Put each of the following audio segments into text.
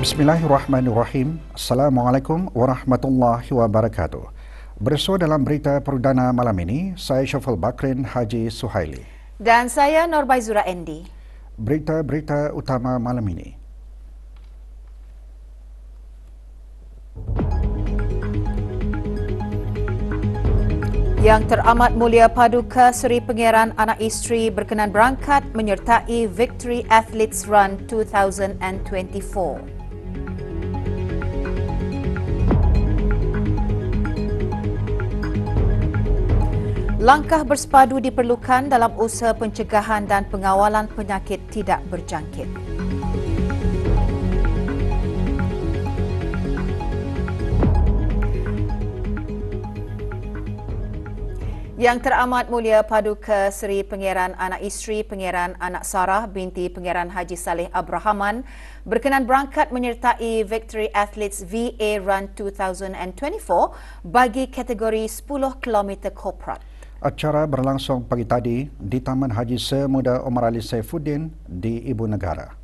Bismillahirrahmanirrahim. Assalamualaikum warahmatullahi wabarakatuh. Bersua dalam berita perdana malam ini, saya Syaful Bakrin Haji Suhaili. Dan saya Norbaizura Endi. Berita-berita utama malam ini. Yang Teramat Mulia Paduka Seri Pangeran Anak Isteri berkenan berangkat menyertai Victory Athletes Run 2024. Langkah bersepadu diperlukan dalam usaha pencegahan dan pengawalan penyakit tidak berjangkit. Yang Teramat Mulia Paduka Seri Pangeran Anak Isteri Pangeran Anak Sarah binti Pangeran Haji Saleh Abrahaman berkenan berangkat menyertai Victory Athletes VA Run 2024 bagi kategori 10 km korporat. Acara berlangsung pagi tadi di Taman Haji Semuda Omar Ali Saifuddin di Ibu Negara.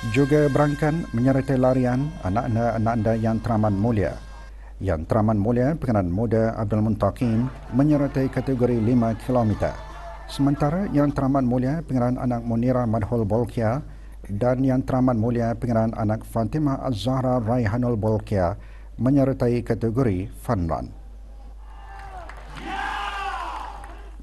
Juga berangkat menyertai larian anak-anak anda yang teramat mulia. Yang teramat mulia Pengenalan Muda Abdul Muntaqim menyertai kategori 5 km. Sementara yang teramat mulia Pengenalan Anak Munira Madhul Bolkiah dan yang teramat mulia Pengenalan Anak Fatimah Az-Zahra Raihanul Bolkiah menyertai kategori Fun Run.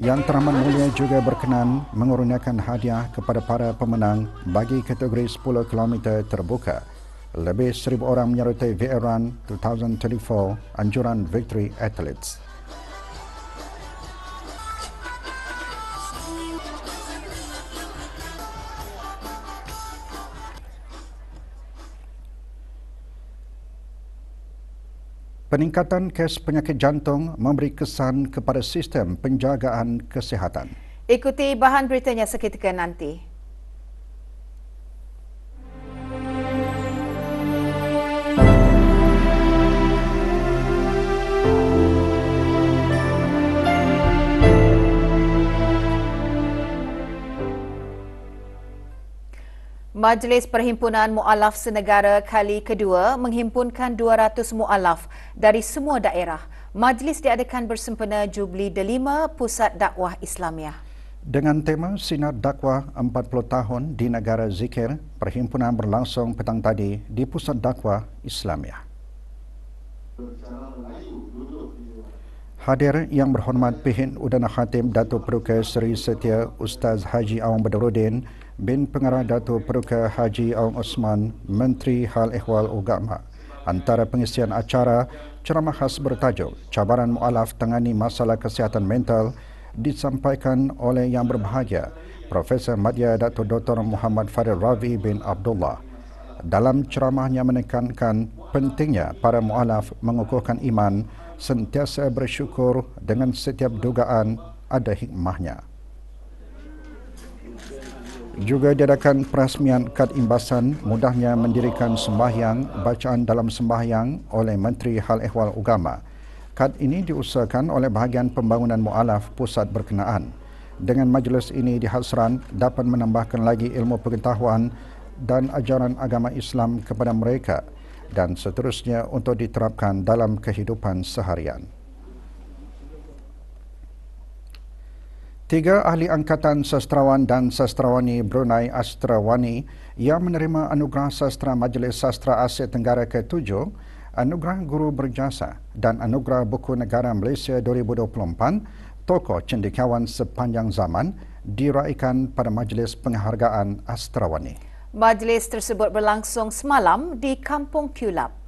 Yang Teramat Mulia juga berkenan mengurniakan hadiah kepada para pemenang bagi kategori 10 km terbuka. Lebih 1,000 orang menyertai VA Run 2024 anjuran Victory Athletes. Peningkatan kes penyakit jantung memberi kesan kepada sistem penjagaan kesihatan. Ikuti bahan beritanya seketika nanti. Majlis Perhimpunan Mu'alaf Senegara kali kedua menghimpunkan 200 mu'alaf dari semua daerah. Majlis diadakan bersempena Jubli Delima Pusat Dakwah Islamiah. Dengan tema Sinar Dakwah 40 tahun di Negara Zikir, perhimpunan berlangsung petang tadi di Pusat Dakwah Islamiah. Hadir yang berhormat Pihin Udana Khatim Datuk Peruka Seri Setia Ustaz Haji Awang Badaruddin bin Pengarah Datuk Peruka Haji Awang Osman, Menteri Hal Ehwal Agama. Antara pengisian acara, ceramah khas bertajuk Cabaran Mu'alaf Tangani Masalah Kesihatan Mental disampaikan oleh Yang Berbahagia Profesor Madya Datuk Dr. Muhammad Fadil Ravi bin Abdullah. Dalam ceramahnya menekankan pentingnya para mu'alaf mengukuhkan iman, sentiasa bersyukur dengan setiap dugaan ada hikmahnya. Juga diadakan perasmian kad imbasan mudahnya mendirikan sembahyang bacaan dalam sembahyang oleh Menteri Hal Ehwal Agama. Kad ini diusahakan oleh bahagian pembangunan mu'alaf pusat berkenaan. Dengan majlis ini dihasran dapat menambahkan lagi ilmu pengetahuan dan ajaran agama Islam kepada mereka dan seterusnya untuk diterapkan dalam kehidupan seharian. 3 ahli angkatan sastrawan dan sastrawani Brunei Astrawani yang menerima anugerah sastra Majlis Sastra Asia Tenggara ke-7, anugerah Guru Berjasa dan anugerah Buku Negara Malaysia 2024, tokoh cendekiawan sepanjang zaman diraikan pada Majlis Penghargaan Astrawani. Majlis tersebut berlangsung semalam di Kampung Kulap.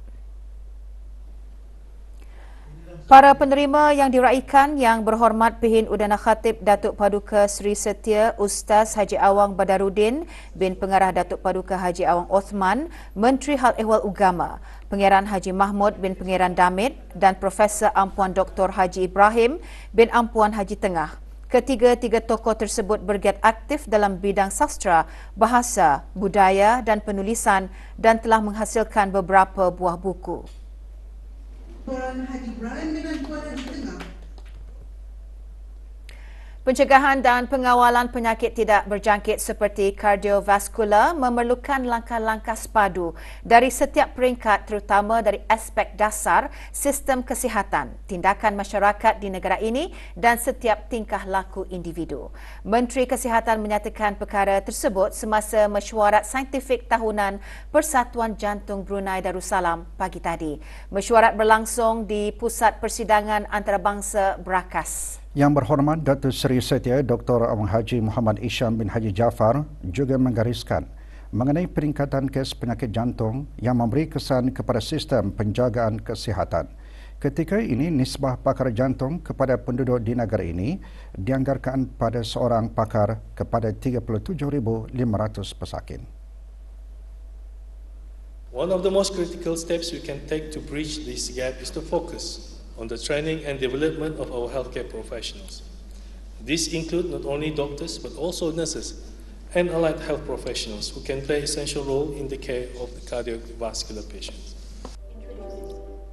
Para penerima yang diraikan yang berhormat Pihin Udana Khatib Datuk Paduka Seri Setia Ustaz Haji Awang Badarudin bin Pengarah Datuk Paduka Haji Awang Othman, Menteri Hal Ehwal Ugama, Pangeran Haji Mahmud bin Pangeran Damit dan Profesor Ampuan Dr. Haji Ibrahim bin Ampuan Haji Tengah. Ketiga-tiga tokoh tersebut bergiat aktif dalam bidang sastra, bahasa, budaya dan penulisan dan telah menghasilkan beberapa buah buku. Tuan Haji Ibrahim dengan Tuan Haji Tengah. Pencegahan dan pengawalan penyakit tidak berjangkit seperti kardiovaskular memerlukan langkah-langkah sepadu dari setiap peringkat terutama dari aspek dasar sistem kesihatan, tindakan masyarakat di negara ini dan setiap tingkah laku individu. Menteri Kesihatan menyatakan perkara tersebut semasa mesyuarat saintifik tahunan Persatuan Jantung Brunei Darussalam pagi tadi. Mesyuarat berlangsung di Pusat Persidangan Antarabangsa Berakas. Yang berhormat Datuk Seri Setia Dr. Awang Haji Muhammad Isham bin Haji Jaafar juga menggariskan mengenai peningkatan kes penyakit jantung yang memberi kesan kepada sistem penjagaan kesihatan. Ketika ini, nisbah pakar jantung kepada penduduk di negara ini dianggarkan pada seorang pakar kepada 37,500 pesakit. One of the most critical steps we can take to bridge this gap is to focus on the training and development of our healthcare professionals. These include not only doctors but also nurses and allied health professionals who can play essential role in the care of the cardiovascular patients.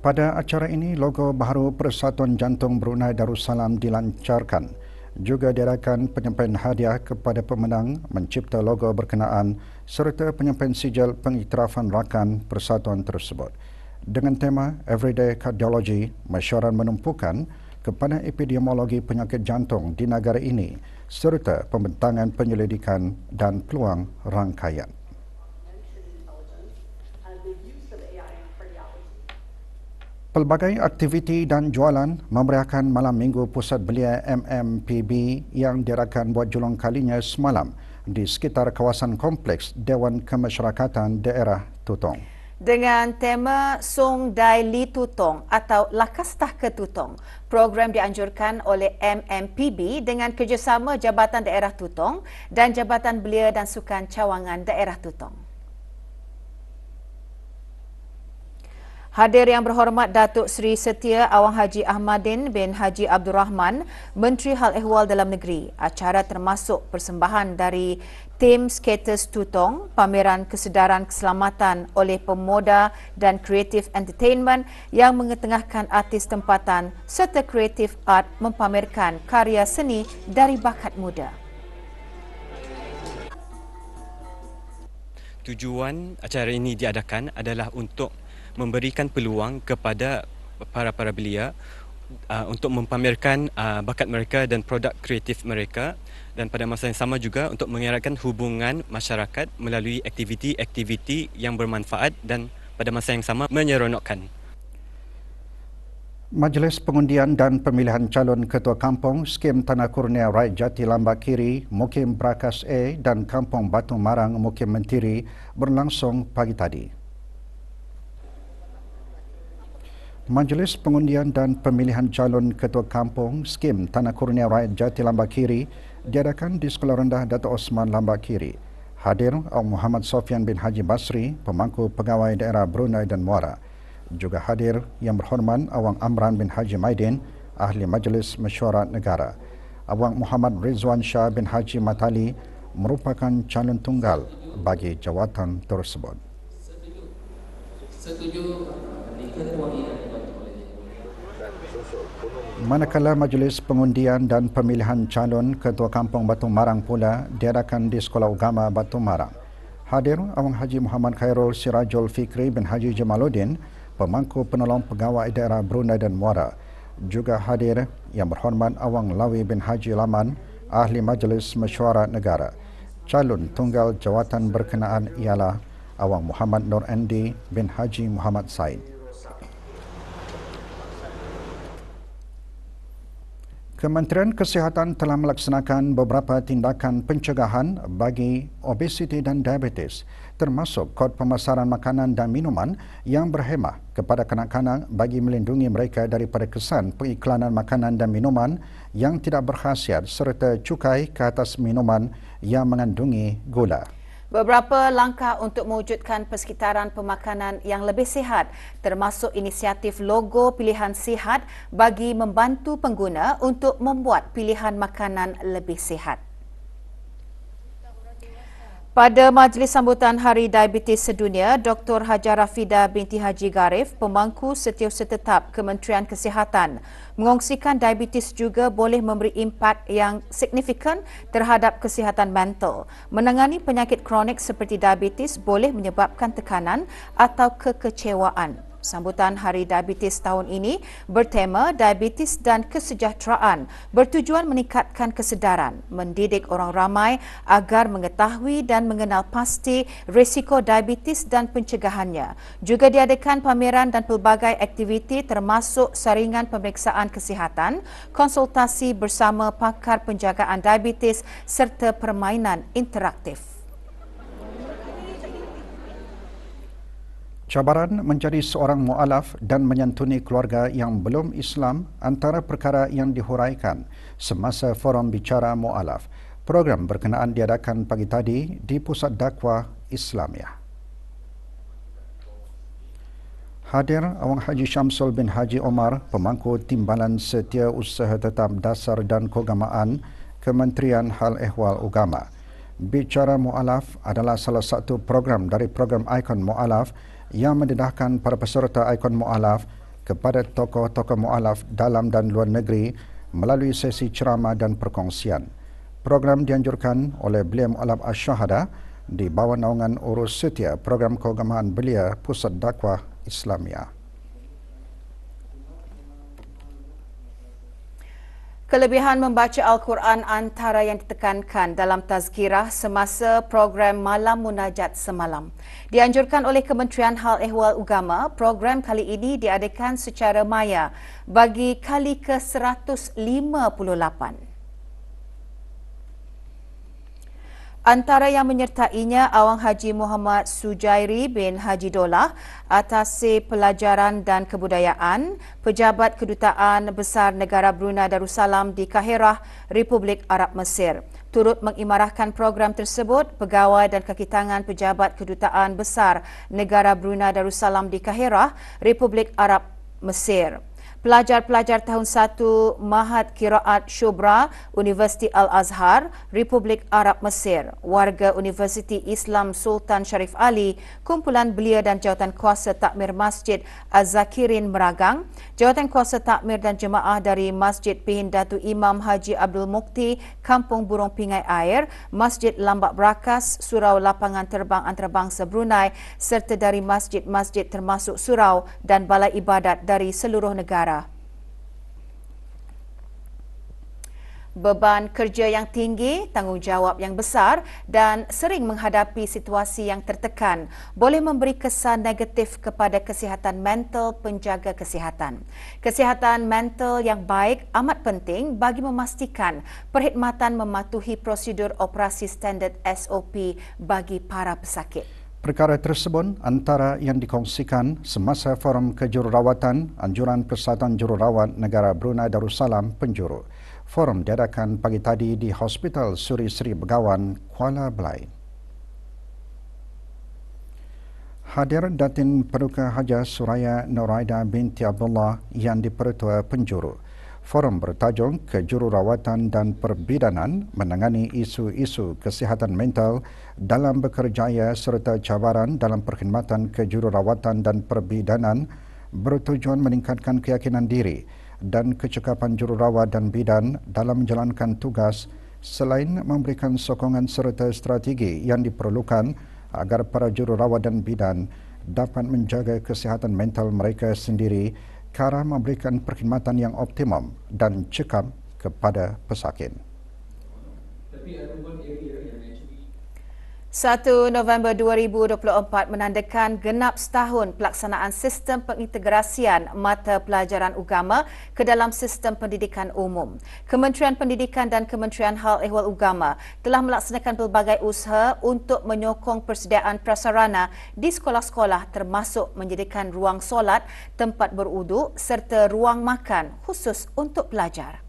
Pada acara ini, logo baharu Persatuan Jantung Brunei Darussalam dilancarkan. Juga diadakan penyampaian hadiah kepada pemenang mencipta logo berkenaan serta penyampaian sijil pengiktirafan rakan persatuan tersebut. Dengan tema Everyday Cardiology, mesyuarat menumpukan kepada epidemiologi penyakit jantung di negara ini serta pembentangan penyelidikan dan peluang rangkaian. Pelbagai aktiviti dan jualan memeriahkan malam minggu pusat belia MMPB yang diadakan buat julung kalinya semalam di sekitar kawasan kompleks Dewan Kemasyarakatan Daerah Tutong. Dengan tema Song Dai Li Tutong atau Lakastah ke Tutong, program dianjurkan oleh MMPB dengan kerjasama Jabatan Daerah Tutong dan Jabatan Belia dan Sukan Cawangan Daerah Tutong. Hadir yang berhormat Datuk Seri Setia Awang Haji Ahmadin bin Haji Abdul Rahman, Menteri Hal Ehwal Dalam Negeri. Acara termasuk persembahan dari tim Skaters Tutong, pameran kesedaran keselamatan oleh Pemoda dan Creative Entertainment yang mengetengahkan artis tempatan serta Creative Art mempamerkan karya seni dari bakat muda. Tujuan acara ini diadakan adalah untuk memberikan peluang kepada para belia untuk mempamerkan bakat mereka dan produk kreatif mereka, dan pada masa yang sama juga untuk mengeratkan hubungan masyarakat melalui aktiviti-aktiviti yang bermanfaat dan pada masa yang sama menyeronokkan. Majlis Pengundian dan Pemilihan Calon Ketua Kampung Skim Tanah Kurnia Rakyat Jati Lambak Kiri, Mukim Berakas A dan Kampung Batu Marang, Mukim Mentiri berlangsung pagi tadi. Majlis Pengundian dan Pemilihan Calon Ketua Kampung Skim Tanah Kurnia Rakyat Jati Lambak Kiri diadakan di Sekolah Rendah Dato' Osman Lambak Kiri. Hadir Awang Muhammad Sofian bin Haji Basri, Pemangku Pegawai Daerah Brunei dan Muara. Juga hadir yang berhormat Awang Amran bin Haji Maidin, Ahli Majlis Mesyuarat Negara. Awang Muhammad Rizwan Shah bin Haji Matali merupakan calon tunggal bagi jawatan tersebut. Manakala Majlis Pengundian dan Pemilihan Calon Ketua Kampung Batu Marang pula diadakan di Sekolah Ugama Batu Marang. Hadir Awang Haji Muhammad Khairul Sirajul Fikri bin Haji Jamaluddin, Pemangku Penolong Pegawai Daerah Brunei dan Muara. Juga hadir yang berhormat Awang Lawi bin Haji Laman, Ahli Majlis Mesyuarat Negara. Calon tunggal jawatan berkenaan ialah Awang Muhammad Nur Endi bin Haji Muhammad Said. Kementerian Kesihatan telah melaksanakan beberapa tindakan pencegahan bagi obesiti dan diabetes, termasuk kod pemasaran makanan dan minuman yang berhemah kepada kanak-kanak bagi melindungi mereka daripada kesan pengiklanan makanan dan minuman yang tidak berkhasiat serta cukai ke atas minuman yang mengandungi gula. Beberapa langkah untuk mewujudkan persekitaran pemakanan yang lebih sihat termasuk inisiatif logo pilihan sihat bagi membantu pengguna untuk membuat pilihan makanan lebih sihat. Pada majlis sambutan Hari Diabetes Sedunia, Dr. Hajar Rafida binti Haji Garif, pemangku setiausaha tetap Kementerian Kesihatan, mengongsikan diabetes juga boleh memberi impak yang signifikan terhadap kesihatan mental. Menangani penyakit kronik seperti diabetes boleh menyebabkan tekanan atau kekecewaan. Sambutan Hari Diabetes tahun ini bertema Diabetes dan Kesejahteraan, bertujuan meningkatkan kesedaran, mendidik orang ramai agar mengetahui dan mengenal pasti risiko diabetes dan pencegahannya. Juga diadakan pameran dan pelbagai aktiviti termasuk saringan pemeriksaan kesihatan, konsultasi bersama pakar penjagaan diabetes serta permainan interaktif. Cabaran menjadi seorang mu'alaf dan menyantuni keluarga yang belum Islam antara perkara yang dihuraikan semasa forum bicara mu'alaf. Program berkenaan diadakan pagi tadi di Pusat Dakwah Islamiah. Hadir Awang Haji Syamsul bin Haji Omar, pemangku Timbalan Setiausaha Tetap Dasar dan Keagamaan Kementerian Hal Ehwal Agama. Bicara Mu'alaf adalah salah satu program dari program Ikon Mu'alaf yang mendedahkan para peserta Ikon Mu'alaf kepada tokoh-tokoh mu'alaf dalam dan luar negeri melalui sesi ceramah dan perkongsian. Program dianjurkan oleh Belia Mu'alaf Asy-Syahada di bawah naungan urus setia Program Keagamaan Belia Pusat Dakwah Islamiah. Kelebihan membaca Al-Quran antara yang ditekankan dalam tazkirah semasa program Malam Munajat semalam. Dianjurkan oleh Kementerian Hal Ehwal Agama, program kali ini diadakan secara maya bagi kali ke-158. Antara yang menyertainya Awang Haji Muhammad Sujairi bin Haji Dolah, Atase Pelajaran dan Kebudayaan, Pejabat Kedutaan Besar Negara Brunei Darussalam di Kahirah, Republik Arab Mesir. Turut mengimarahkan program tersebut, Pegawai dan Kaki Tangan Pejabat Kedutaan Besar Negara Brunei Darussalam di Kahirah, Republik Arab Mesir. Pelajar-pelajar tahun 1 Mahad Qiraat Syubra, Universiti Al-Azhar, Republik Arab Mesir, warga Universiti Islam Sultan Sharif Ali, kumpulan belia dan jawatan kuasa takmir Masjid Az-Zakirin Meragang, jawatan kuasa takmir dan jemaah dari Masjid Pihin Datu Imam Haji Abdul Mukti, Kampung Burung Pingai Air, Masjid Lambak Brakas, Surau Lapangan Terbang Antarabangsa Brunei, serta dari masjid-masjid termasuk surau dan balai ibadat dari seluruh negara. Beban kerja yang tinggi, tanggungjawab yang besar dan sering menghadapi situasi yang tertekan boleh memberi kesan negatif kepada kesihatan mental penjaga kesihatan. Kesihatan mental yang baik amat penting bagi memastikan perkhidmatan mematuhi prosedur operasi standard SOP bagi para pesakit. Perkara tersebut antara yang dikongsikan semasa forum kejururawatan Anjuran Persatuan Jururawat Negara Brunei Darussalam Penjuru. Forum diadakan pagi tadi di Hospital Suri Sri Begawan, Kuala Belait. Hadir Datin Paduka Haja Suraya Nuraida binti Abdullah yang dipertua Penjuru. Forum bertajuk Kejururawatan dan Perbidanan menangani isu-isu kesihatan mental dalam bekerjaya serta cabaran dalam perkhidmatan kejururawatan dan perbidanan bertujuan meningkatkan keyakinan diri dan kecekapan jururawat dan bidan dalam menjalankan tugas selain memberikan sokongan serta strategi yang diperlukan agar para jururawat dan bidan dapat menjaga kesihatan mental mereka sendiri ke arah memberikan perkhidmatan yang optimum dan cekap kepada pesakit. 1 November 2024 menandakan genap setahun pelaksanaan sistem pengintegrasian mata pelajaran agama ke dalam sistem pendidikan umum. Kementerian Pendidikan dan Kementerian Hal Ehwal Agama telah melaksanakan pelbagai usaha untuk menyokong persediaan prasarana di sekolah-sekolah termasuk menyediakan ruang solat, tempat berwuduk serta ruang makan khusus untuk pelajar.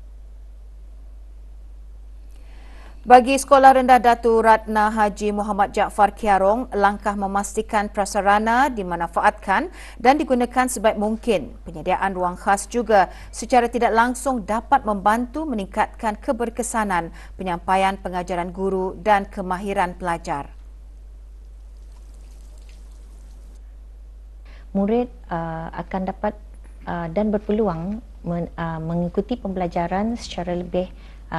Bagi Sekolah Rendah Datu Ratna Haji Muhammad Jaafar Kiarong, langkah memastikan prasarana dimanfaatkan dan digunakan sebaik mungkin. Penyediaan ruang khas juga secara tidak langsung dapat membantu meningkatkan keberkesanan penyampaian pengajaran guru dan kemahiran pelajar. Murid akan dapat dan berpeluang mengikuti pembelajaran secara lebih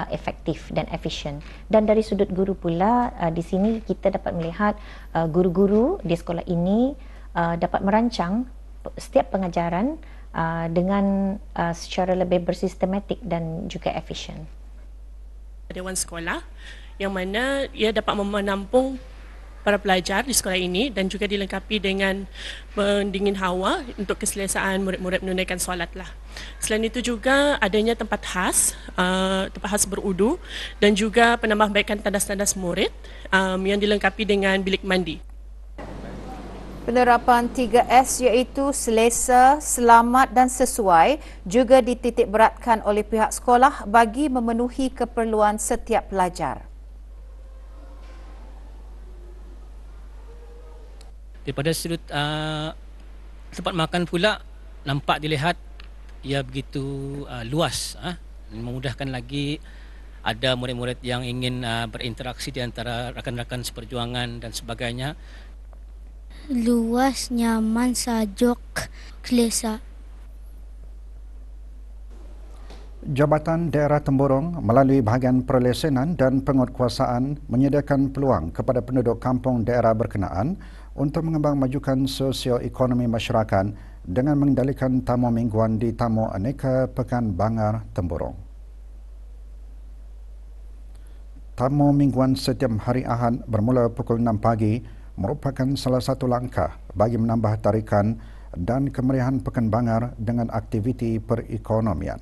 efektif dan efisien. Dan dari sudut guru pula, di sini kita dapat melihat guru-guru di sekolah ini dapat merancang setiap pengajaran dengan secara lebih bersistematik dan juga efisien. Dewan sekolah yang mana ia dapat menampung para pelajar di sekolah ini dan juga dilengkapi dengan pendingin hawa untuk keselesaan murid-murid menunaikan solatlah. Selain itu juga adanya tempat khas berudu dan juga penambahbaikan tandas-tandas murid yang dilengkapi dengan bilik mandi. Penerapan 3S iaitu selesa, selamat dan sesuai juga dititik beratkan oleh pihak sekolah bagi memenuhi keperluan setiap pelajar. Daripada sudut tempat makan pula nampak dilihat ia begitu luas, memudahkan lagi ada murid-murid yang ingin berinteraksi di antara rakan-rakan seperjuangan dan sebagainya. Luas, nyaman, sajuk, selesa. Jabatan Daerah Temburong melalui bahagian perlesenan dan penguatkuasaan menyediakan peluang kepada penduduk kampung daerah berkenaan untuk mengembangmajukan sosioekonomi masyarakat dengan mengendalikan tamu mingguan di Tamu Aneka Pekan Bangar Temburong. Tamu mingguan setiap hari Ahad bermula pukul 6 pagi merupakan salah satu langkah bagi menambah tarikan dan kemeriahan Pekan Bangar dengan aktiviti perekonomian.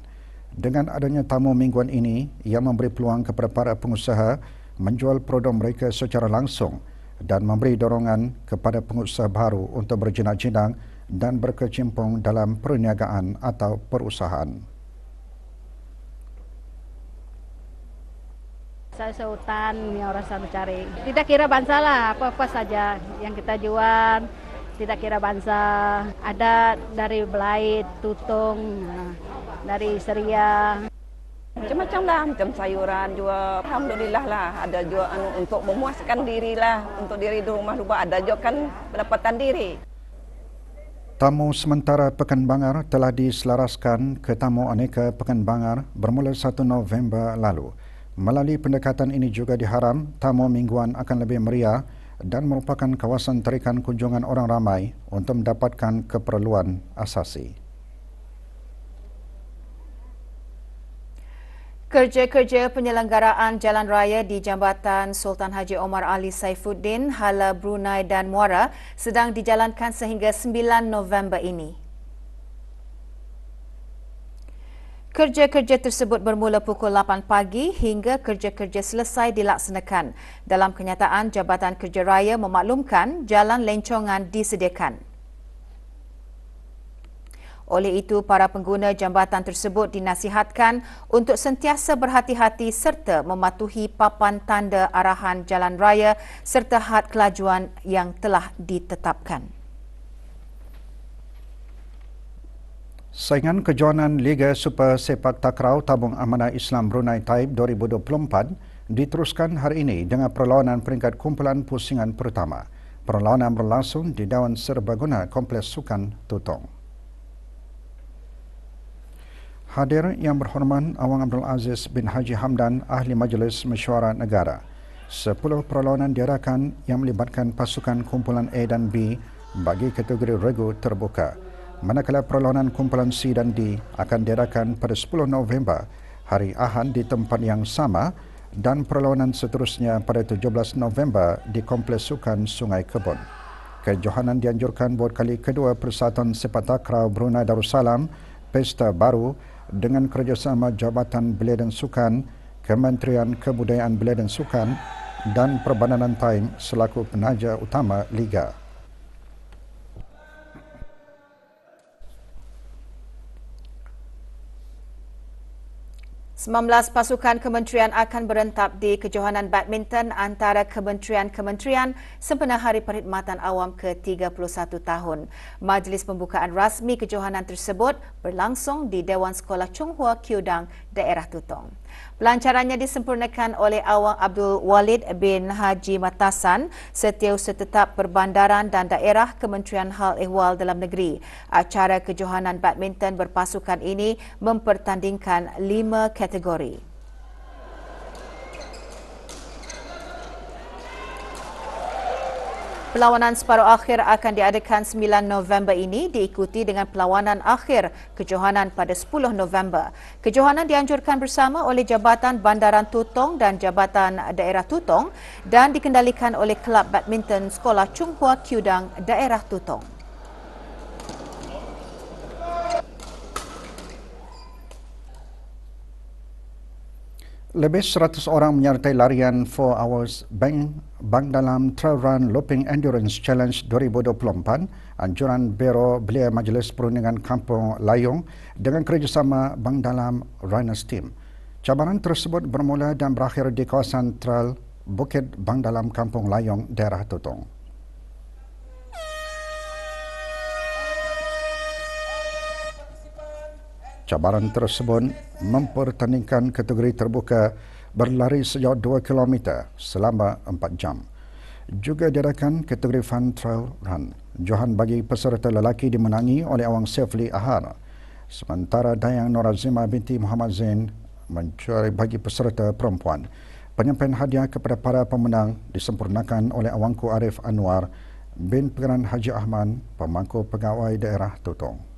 Dengan adanya tamu mingguan ini, ia memberi peluang kepada para pengusaha menjual produk mereka secara langsung dan memberi dorongan kepada pengusaha baru untuk berjinak-jinak dan berkecimpung dalam perniagaan atau perusahaan. Saya sehutan yang orang selalu cari. Tidak kira bangsa lah, apa-apa saja yang kita jual. Tidak kira bangsa. Ada dari belait, tutung, dari seria. Macam-macam lah, macam sayuran juga. Alhamdulillah lah, ada juga untuk memuaskan diri lah. Untuk diri di rumah-rumah ada juga kan pendapatan diri. Tamu sementara Pekan Bangar telah diselaraskan ke Tamu Aneka Pekan Bangar bermula 1 November lalu. Melalui pendekatan ini juga diharap tamu mingguan akan lebih meriah dan merupakan kawasan tarikan kunjungan orang ramai untuk mendapatkan keperluan asasi. Kerja-kerja penyelenggaraan jalan raya di Jambatan Sultan Haji Omar Ali Saifuddin, Hala Brunei dan Muara sedang dijalankan sehingga 9 November ini. Kerja-kerja tersebut bermula pukul 8 pagi hingga kerja-kerja selesai dilaksanakan. Dalam kenyataan, Jabatan Kerja Raya memaklumkan jalan lencongan disediakan. Oleh itu, para pengguna jambatan tersebut dinasihatkan untuk sentiasa berhati-hati serta mematuhi papan tanda arahan jalan raya serta had kelajuan yang telah ditetapkan. Saingan kejohanan Liga Super Sepak Takraw Tabung Amanah Islam Brunei Taib 2024 diteruskan hari ini dengan perlawanan peringkat kumpulan pusingan pertama. Perlawanan berlangsung di Dewan Serbaguna Kompleks Sukan Tutong. Hadir yang berhormat Awang Abdul Aziz bin Haji Hamdan, Ahli Majlis Mesyuarat Negara. 10 perlawanan diadakan yang melibatkan pasukan kumpulan A dan B bagi kategori regu terbuka. Manakala perlawanan kumpulan C dan D akan diadakan pada 10 November, hari Ahad di tempat yang sama dan perlawanan seterusnya pada 17 November di Kompleks Sukan Sungai Kebun. Kejohanan dianjurkan buat kali kedua Persatuan Sepak Takraw Brunei Darussalam Pesta Baru dengan kerjasama Jabatan Belia dan Sukan, Kementerian Kebudayaan Belia dan Sukan dan Perbadanan Time selaku penaja utama Liga. Sembilan pasukan kementerian akan berentap di kejohanan badminton antara kementerian-kementerian sempena Hari Perkhidmatan Awam ke-31 tahun. Majlis pembukaan rasmi kejohanan tersebut berlangsung di Dewan Sekolah Chung Hua Kiudang, daerah Tutong. Pelancarannya disempurnakan oleh Awang Abdul Walid bin Haji Matasan, Setiausaha Tetap Perbandaran dan Daerah Kementerian Hal Ehwal Dalam Negeri. Acara kejohanan badminton berpasukan ini mempertandingkan 5 kategori. Perlawanan separuh akhir akan diadakan 9 November ini diikuti dengan perlawanan akhir kejohanan pada 10 November. Kejohanan dianjurkan bersama oleh Jabatan Bandaran Tutong dan Jabatan Daerah Tutong dan dikendalikan oleh Kelab Badminton Sekolah Chung Hua Kiudang, daerah Tutong. Lebih 100 orang menyertai larian 4 Hours Bank Dalam Trail Run Looping Endurance Challenge 2024 anjuran Biro Belia Majlis Perundingan Kampung Layong dengan kerjasama Bank Dalam Runners Team. Cabaran tersebut bermula dan berakhir di kawasan Trail Bukit Bank Dalam Kampung Layong, daerah Tutong. Cabaran tersebut mempertandingkan kategori terbuka berlari sejauh 2 km selama 4 jam. Juga diadakan kategori Fun Trail Run. Johan bagi peserta lelaki dimenangi oleh Awang Sefli Ahar. Sementara Dayang Norazima binti Muhammad Zain mencuri bagi peserta perempuan. Penyampaian hadiah kepada para pemenang disempurnakan oleh Awangku Arif Anwar bin Pengeran Haji Ahmad, pemangku pegawai daerah Tutong.